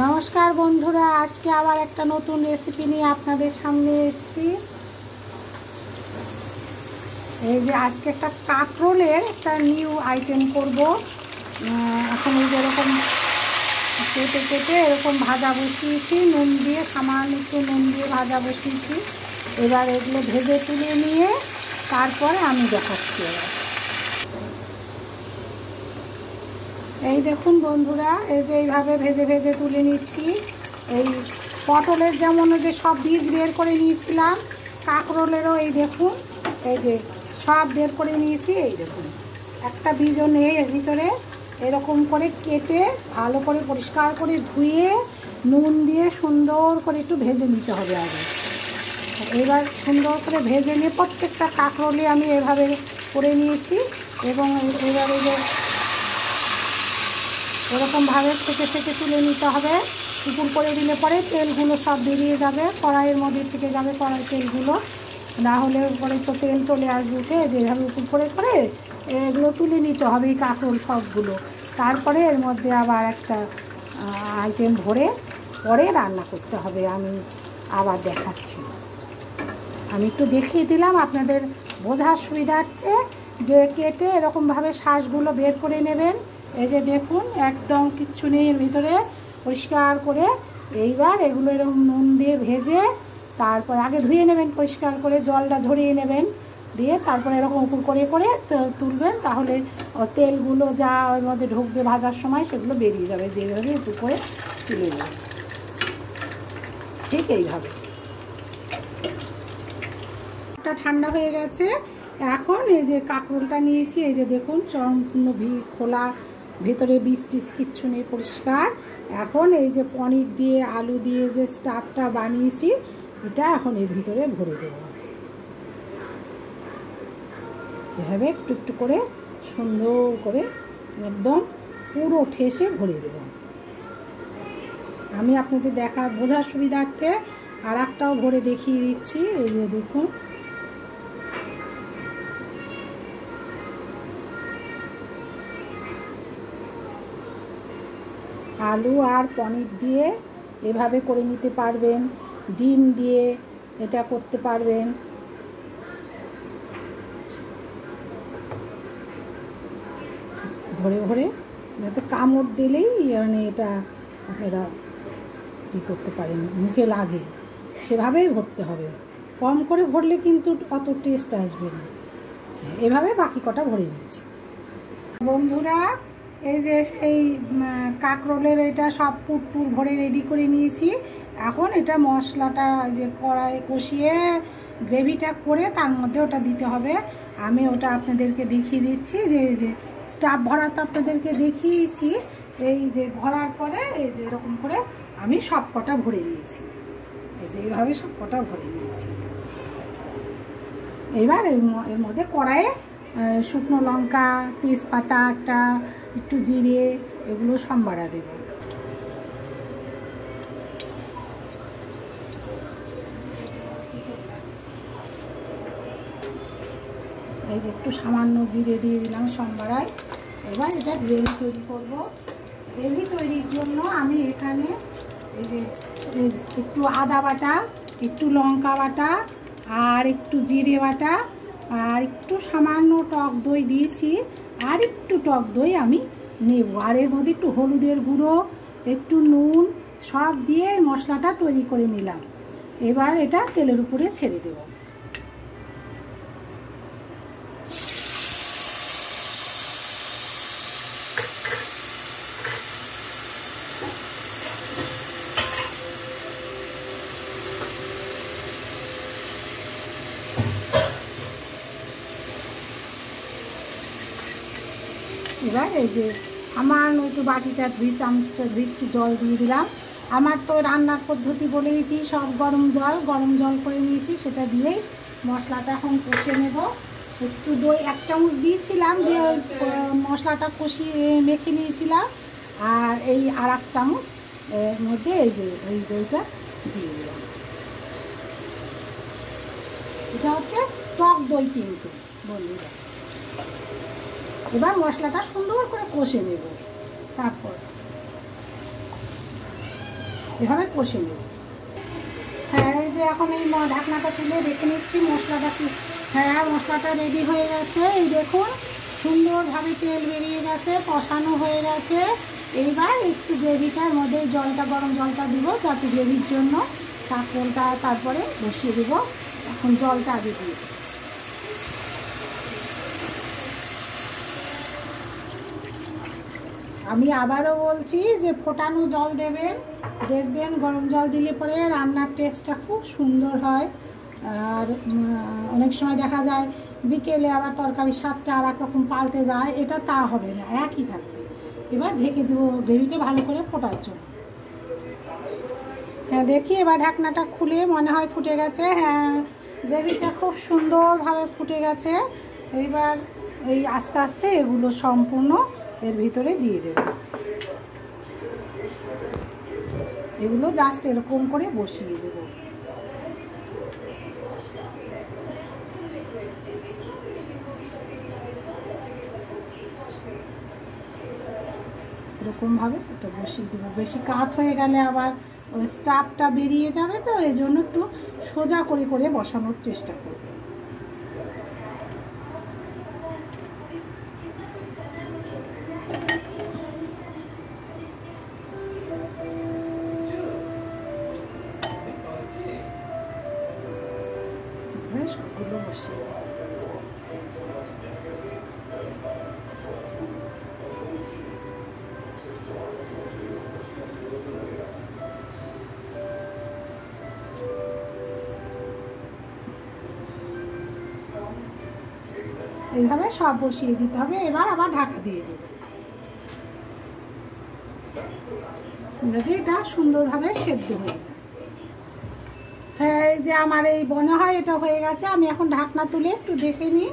নমস্কার বন্ধুরা, আজকে আবার একটা নতুন রেসিপি নিয়ে আপনাদের সামনে এসেছি। এই যে আজকে একটা কাঁকরোলের একটা নিউ আইটেম করব। এখন এই যে এরকম কেটে কেটে এরকম ভাজা বসিয়েছি, নুন দিয়ে, সামান্য একটু নুন দিয়ে ভাজা বসিয়েছি। এবার এগুলো ভেজে তুলে নিয়ে তারপরে আমি দেখাচ্ছি। এই দেখুন বন্ধুরা, এই যে এইভাবে ভেজে ভেজে তুলে নিচ্ছি। এই পটলের যেমন যে সব বীজ বের করে নিয়েছিলাম, কাঁকরোলেরও এই দেখুন এই যে সব বের করে নিয়েছি। এই দেখুন একটা বীজও নেই এর ভিতরে। এরকম করে কেটে ভালো করে পরিষ্কার করে ধুয়ে নুন দিয়ে সুন্দর করে একটু ভেজে নিতে হবে আগে। এবার সুন্দর করে ভেজে নিয়ে প্রত্যেকটা কাঁকরোলে আমি এভাবে করে নিয়েছি। এবং এবারে যে এরকমভাবে থেকে থেকে তুলে নিতে হবে। উপুর করে দিলে পরে তেলগুলো সব বেরিয়ে যাবে, কড়াইয়ের মধ্যে থেকে যাবে কড়াই তেলগুলো, না হলে পরে তো তেল চলে আসবে উঠে। যেভাবে উপুর করে করে এগুলো তুলে নিতে হবে এই কাঁকরোল সবগুলো। তারপরে এর মধ্যে আবার একটা আইটেম ভরে পরে রান্না করতে হবে। আমি আবার দেখাচ্ছি, আমি একটু দেখিয়ে দিলাম আপনাদের বোঝার সুবিধার্থে। যে কেটে এরকমভাবে শ্বাসগুলো বের করে নেবেন। এই যে দেখুন একদম কিচ্ছু নেই এর ভিতরে, পরিষ্কার করে। এইবার এগুলো এরকম নুন দিয়ে ভেজে তারপর আগে ধুয়ে নেবেন, পরিষ্কার করে জলটা ঝরিয়ে নেবেন, দিয়ে তারপরে এরকম উপর করে করে তুলবেন। তাহলে তেলগুলো যা ওর মধ্যে ঢুকবে ভাজার সময় সেগুলো বেরিয়ে যাবে। যেভাবে উপর করে তুলে নেবেন, ঠিক এইভাবে। ঠান্ডা হয়ে গেছে। এখন এই যে কাঁকরোলটা নিয়েছি, এই যে দেখুন সম্পূর্ণ খোলা, ভেতরে বীজ টিজ কিচ্ছু নেই, পরিষ্কার। এখন এই যে পনির দিয়ে আলু দিয়ে যে স্টাফটা বানিয়েছি, এটা এখন এর ভিতরে ভরে দেব। এভাবে একটু একটু করে সুন্দর করে একদম পুরো ঠেসে ভরে দেব। আমি আপনাদের বোঝার সুবিধার্থে আর একটাও ভরে দেখিয়ে দিচ্ছি। এই যে দেখুন, আলু আর পনির দিয়ে এভাবে করে নিতে পারবেন, ডিম দিয়ে এটা করতে পারবেন। ভরে ভরে যাতে কামড় দিলেই মানে এটা আপনারা করতে পারেন, মুখে লাগে, সেভাবেই ভরতে হবে। কম করে ভরলে কিন্তু অত টেস্ট আসবে না। এভাবে বাকি কটা ভরে নিচ্ছি বন্ধুরা। এই যে সেই কাঁকরোলের এটা সব পুর ভরে রেডি করে নিয়েছি। এখন এটা মশলাটা যে কড়াইয়ে কষিয়ে গ্রেভিটা করে তার মধ্যে ওটা দিতে হবে। আমি ওটা আপনাদেরকে দেখিয়ে দিচ্ছি। যে এই যে স্টাফ ভরা তো আপনাদেরকে দেখিয়েছি। এই যে ভরার পরে এই যে এরকম করে আমি সব কটা ভরে নিয়েছি। এই যে এইভাবে সব কটা ভরে নিয়েছি। এবার এর মধ্যে কড়াইয়ে শুকনো লঙ্কা, তেজপাতা একটা, একটু জিরে, এগুলো সম্বারা দেব। এই যে একটু সামান্য জিরে দিয়ে দিলাম সম্বারায়। এবার এটা গ্রেভি তৈরি করব। গ্রেভি তৈরির জন্য আমি এখানে এই যে একটু আদা বাটা, একটু লঙ্কা বাটা, আর একটু জিরে বাটা, আর একটু সামান্য টক দই দিয়েছি। আর একটু টক দই আমি নেব। আর এর মধ্যে একটু হলুদের গুঁড়ো, একটু নুন সব দিয়ে মশলাটা তৈরি করে নিলাম। এবার এটা তেলের উপরে ছেড়ে দেব। এবার এই যে সামান্য একটু বাটিটা ধুই, চামচটা ধুই, একটু জল দিয়ে দিলাম। আমার তো রান্নার পদ্ধতি বলেইছি, সব গরম জল করে নিয়েছি। সেটা দিয়েই মশলাটা এখন কষে নেব। একটু দই 1 চামচ দিয়েছিলাম, দিয়ে মশলাটা কষিয়ে মেখে নিয়েছিলাম। আর এই আর 1 চামচ এর মধ্যে এই যে ওই দইটা দিয়ে দিলাম। এটা হচ্ছে টক দই কিন্তু বন্ধুরা। এবার মশলাটা সুন্দর করে কষে নেব। তারপর এভাবে কষে নেব। হ্যাঁ, এই যে এখন এই ঢাকনাটা তুলে দেখে নিচ্ছি মশলাটা কি। হ্যাঁ, মশলাটা রেডি হয়ে গেছে। এই দেখুন সুন্দরভাবে তেল বেরিয়ে গেছে, কষানো হয়ে গেছে। এইবার একটু গ্রেভিটার মধ্যে জলটা, গরম জলটা দিব যাতে গ্রেভির জন্য। কাঁকরোলটা তারপরে বসিয়ে দেবো। এখন জলটা আগে দিয়ে দেবো। আমি আবারও বলছি যে ফোটানো জল দেবেন, দেখবেন গরম জল দিলে পরে রান্নার টেস্টটা খুব সুন্দর হয়। আর অনেক সময় দেখা যায় বিকেলে আবার তরকারির স্বাদটা আর এক রকম পাল্টে যায়, এটা তা হবে না, একই থাকবে। এবার ঢেকে দেবো গ্রেভিটা ভালো করে ফোটার জন্য। হ্যাঁ, দেখি এবার ঢাকনাটা খুলে মনে হয় ফুটে গেছে। হ্যাঁ, গ্রেভিটা খুব সুন্দরভাবে ফুটে গেছে। এইবার এই আস্তে আস্তে এগুলো সম্পূর্ণ এর ভিতরে দিয়ে দেব। এগুলো জাস্ট এরকম করে বসিয়ে দেব। এরকমভাবে এটা বসিয়ে দেবো। বেশি কাত হয়ে গেলে আবার ওই স্টাফটা বেরিয়ে যাবে, তো এই জন্য একটু সোজা করে করে বসানোর চেষ্টা করব। সবগুলো বসিয়ে দেবো। এইভাবে সব বসিয়ে দিতে হবে। এবার আবার ঢাকা দিয়ে দেব যাতে এটা সুন্দরভাবে সেদ্ধ হয়ে যায়। হ্যাঁ, এই যে আমার এই মনে হয় এটা হয়ে গেছে। আমি এখন ঢাকনা তুলে একটু দেখে নিই।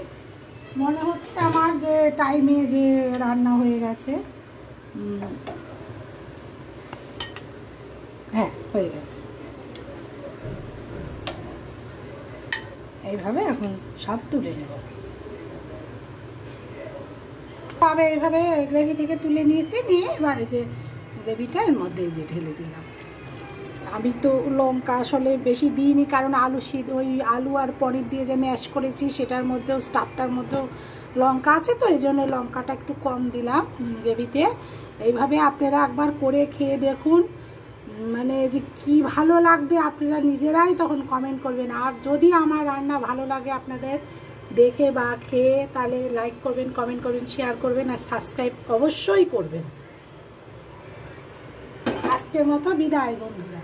মনে হচ্ছে আমার যে টাইমে যে রান্না হয়ে গেছে। হ্যাঁ, হয়ে গেছে। এইভাবে এখন সব তুলে নেব। তবে এইভাবে গ্রেভি থেকে তুলে নিয়েছি, নিয়ে এবারে যে গ্রেভিটা এর মধ্যে যে ঢেলে দিলাম। আমি তো লঙ্কা আসলে বেশি দিইনি, কারণ ওই আলু আর পনির দিয়ে যে ম্যাশ করেছি সেটার মধ্যেও, স্টাফটার মধ্যেও লঙ্কা আছে, তো এই জন্য লঙ্কাটা একটু কম দিলাম গ্রেভিতে। এইভাবে আপনারা একবার করে খেয়ে দেখুন, মানে যে কি ভালো লাগবে আপনারা নিজেরাই তখন কমেন্ট করবেন। আর যদি আমার রান্না ভালো লাগে আপনাদের দেখে বা খেয়ে, তাহলে লাইক করবেন, কমেন্ট করবেন, শেয়ার করবেন আর সাবস্ক্রাইব অবশ্যই করবেন। আজকের মতো বিদায় বন্ধুরা।